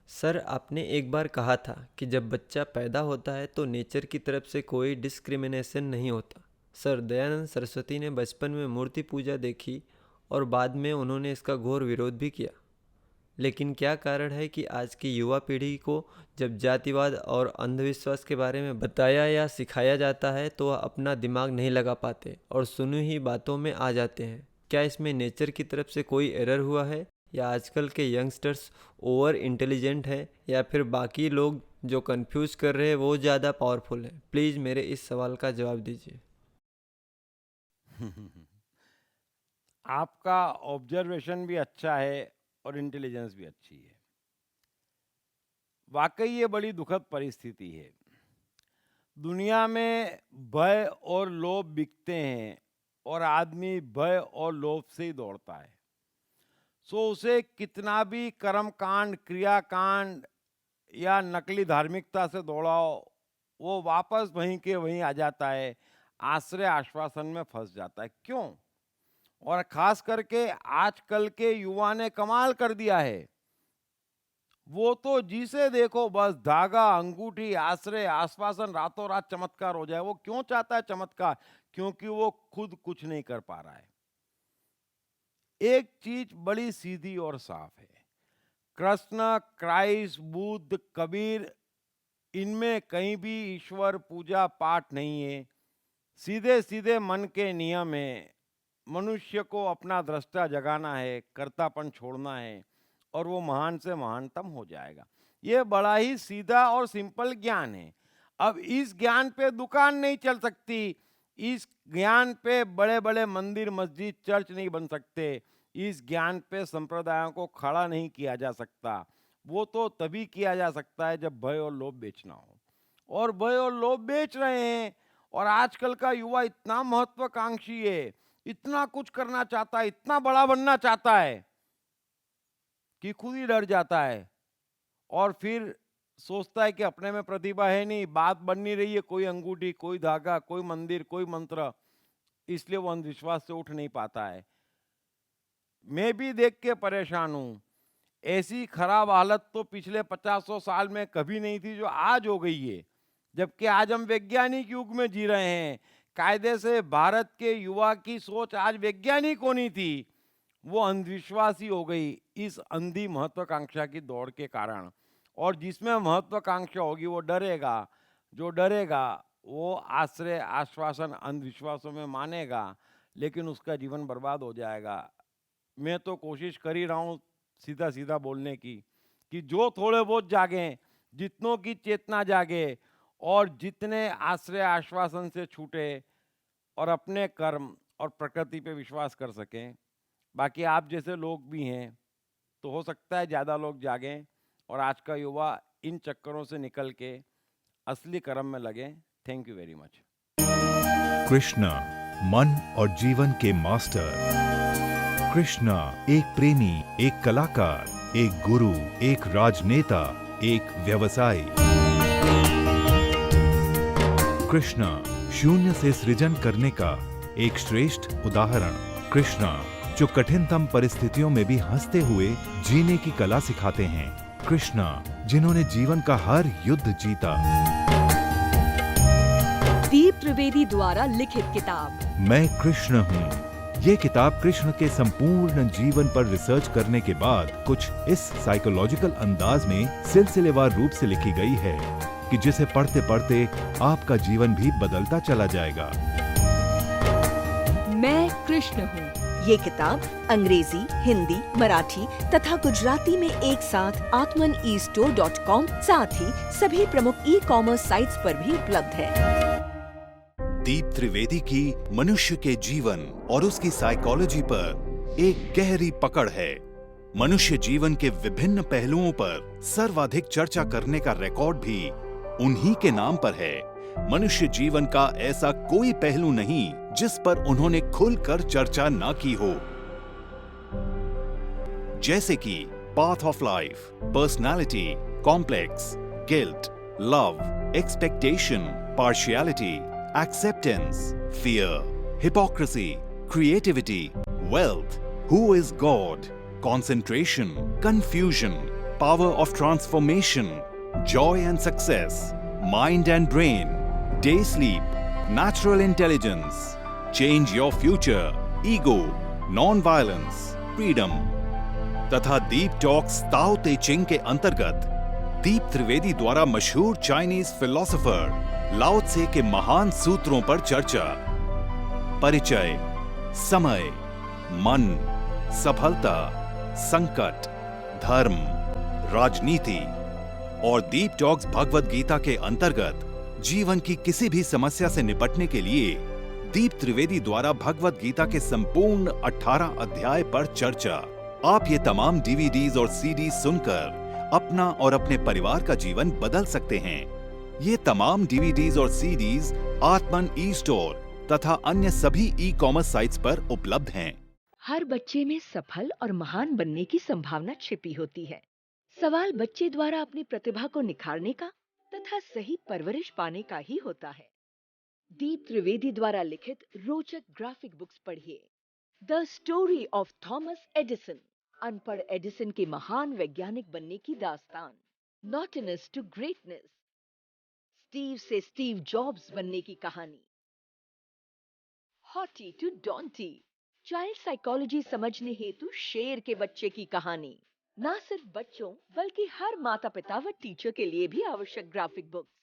Sir, आपने एक बार कहा था कि जब बच्चा पैदा होता है तो नेचर की तरफ से कोई डिस्क्रिमिनेशन नहीं होता। सर, दयानंद सरस्वती ने बचपन में मूर्ति पूजा देखी और बाद में उन्होंने इसका घोर विरोध भी किया। लेकिन क्या कारण है कि आज की युवा पीढ़ी को जब जातिवाद और अंधविश्वास के बारे में बताया या सिखाया जाता है तो वह अपना दिमाग नहीं लगा पाते और सुनी हुई बातों में आ जाते हैं? क्या इसमें नेचर की तरफ से कोई एरर हुआ है, या आजकल के यंगस्टर्स ओवर इंटेलिजेंट है, या फिर बाकी लोग जो कंफ्यूज कर रहे हैं वो ज़्यादा पावरफुल है? प्लीज़ मेरे इस सवाल का जवाब दीजिए। आपका ऑब्जर्वेशन भी अच्छा है और इंटेलिजेंस भी अच्छी है। वाकई ये बड़ी दुखद परिस्थिति है। दुनिया में भय और लोभ बिकते हैं और आदमी भय और लोभ से ही दौड़ता है। सो उसे कितना भी कर्म कांड, क्रिया कांड या नकली धार्मिकता से दौड़ाओ, वो वापस वहीं के वहीं आ जाता है, आश्रय आश्वासन में फंस जाता है। क्यों? और खास करके आजकल के युवा ने कमाल कर दिया है। वो तो जिसे देखो बस धागा, अंगूठी, आश्रय, आश्वासन, रातों रात चमत्कार हो जाए। वो क्यों चाहता है चमत्कार? क्योंकि वो खुद कुछ नहीं कर पा रहा है। एक चीज बड़ी सीधी और साफ है, कृष्ण, क्राइस्ट, बुद्ध, कबीर, इनमें कहीं भी ईश्वर पूजा पाठ नहीं है। सीधे सीधे मन के नियम है। मनुष्य को अपना दृष्टा जगाना है, कर्तापन छोड़ना है, और वो महान से महानतम हो जाएगा। ये बड़ा ही सीधा और सिंपल ज्ञान है। अब इस ज्ञान पे दुकान नहीं चल सकती, इस ज्ञान पे बड़े बड़े मंदिर, मस्जिद, चर्च नहीं बन सकते, इस ज्ञान पे संप्रदायों को खड़ा नहीं किया जा सकता। वो तो तभी किया जा सकता है जब भय और लोभ बेचना हो, और भय और लोभ बेच रहे हैं। और आजकल का युवा इतना महत्वाकांक्षी है, इतना कुछ करना चाहता है, इतना बड़ा बनना चाहता है कि खुद ही डर जाता है और फिर सोचता है कि अपने में प्रतिभा है नहीं, बात बन नहीं रही है, कोई अंगूठी, कोई धागा, कोई मंदिर, कोई मंत्र, इसलिए वो अंधविश्वास से उठ नहीं पाता है। मैं भी देख के परेशान हूं। ऐसी खराब हालत तो पिछले 50-100 साल में कभी नहीं थी जो आज हो गई है, जबकि आज हम वैज्ञानिक युग में जी रहे हैं। कायदे से भारत के युवा की सोच आज वैज्ञानिक होनी थी, वो अंधविश्वासी हो गई इस अंधी महत्वाकांक्षा की दौड़ के कारण। और जिसमें महत्वाकांक्षा होगी वो डरेगा, जो डरेगा वो आश्रय, आश्वासन, अंधविश्वासों में मानेगा, लेकिन उसका जीवन बर्बाद हो जाएगा। मैं तो कोशिश कर ही रहा हूँ सीधा सीधा बोलने की, कि जो थोड़े बहुत जागें, जितनों की चेतना जागे, और जितने आश्रय आश्वासन से छूटे और अपने कर्म और प्रकृति पे विश्वास कर सकें। बाकी आप जैसे लोग भी हैं, तो हो सकता है ज़्यादा लोग जागें और आज का युवा इन चक्करों से निकल के असली कर्म में लगे। Thank you very much. Krishna, मन और जीवन के मास्टर। कृष्णा एक प्रेमी, एक कलाकार, एक गुरु, एक राजनेता, एक व्यवसायी। कृष्णा शून्य से सृजन करने का एक श्रेष्ठ उदाहरण। कृष्णा जो कठिनतम परिस्थितियों में भी हंसते हुए जीने की कला सिखाते हैं। कृष्णा जिन्होंने जीवन का हर युद्ध जीता। दीप त्रिवेदी द्वारा लिखित किताब मैं कृष्ण हूँ। ये किताब कृष्ण के संपूर्ण जीवन पर रिसर्च करने के बाद कुछ इस साइकोलॉजिकल अंदाज में सिलसिलेवार रूप से लिखी गई है कि जिसे पढ़ते पढ़ते आपका जीवन भी बदलता चला जाएगा। मैं कृष्ण हूँ। ये किताब अंग्रेजी, हिंदी, मराठी तथा गुजराती में एक साथ atmanestore.com, साथ ही सभी प्रमुख ई-कॉमर्स साइट्स पर भी उपलब्ध है। दीप त्रिवेदी की मनुष्य के जीवन और उसकी साइकोलॉजी पर एक गहरी पकड़ है। मनुष्य जीवन के विभिन्न पहलुओं पर सर्वाधिक चर्चा करने का रिकॉर्ड भी उन्हीं के नाम पर है। मनुष्य जीवन का ऐसा कोई पहलू नहीं जिस पर उन्होंने खुलकर चर्चा ना की हो, जैसे कि path of life, personality, complex, guilt, love, expectation, partiality, acceptance, fear, hypocrisy, creativity, wealth, who is God, concentration, confusion, power of transformation, joy and success, mind and brain, day sleep, natural intelligence, change your future, ego, non-violence, freedom. तथा दीप talks ताओ ते चिंग के अंतर्गत दीप त्रिवेदी द्वारा मशहूर Chinese philosopher लाओ त्से के महान सूत्रों पर चर्चा, परिचय, समय, मन, सफलता, संकट, धर्म, राजनीति और दीप टॉक्स भगवद गीता के अंतर्गत जीवन की किसी भी समस्या से निपटने के लिए दीप त्रिवेदी द्वारा भगवद गीता के संपूर्ण 18 अध्याय पर चर्चा। आप ये तमाम डीवीडीज और सीडी सुनकर अपना और अपने परिवार का जीवन बदल सकते हैं। ये तमाम डीवीडीज और सीडीज आत्मन ई स्टोर तथा अन्य सभी ई कॉमर्स साइट्स पर उपलब्ध हैं। हर बच्चे में सफल और महान बनने की संभावना छिपी होती है। सवाल बच्चे द्वारा अपनी प्रतिभा को निखारने का तथा सही परवरिश पाने का ही होता है। दीप त्रिवेदी द्वारा लिखित रोचक ग्राफिक बुक्स पढ़िए। The story of Thomas Edison, अनपढ़ एडिसन के महान वैज्ञानिक बनने की दास्तान। नॉटिनस टू ग्रेटनेस, स्टीव से स्टीव जॉब्स बनने की कहानी। हॉटी टू डॉन्टी, चाइल्ड साइकोलॉजी समझने हेतु शेर के बच्चे की कहानी। ना सिर्फ बच्चों बल्कि हर माता पिता व टीचर के लिए भी आवश्यक ग्राफिक बुक्स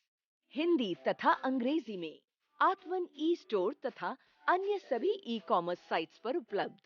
हिंदी तथा अंग्रेजी में आत्मन ई स्टोर तथा अन्य सभी ई कॉमर्स साइट्स पर उपलब्ध।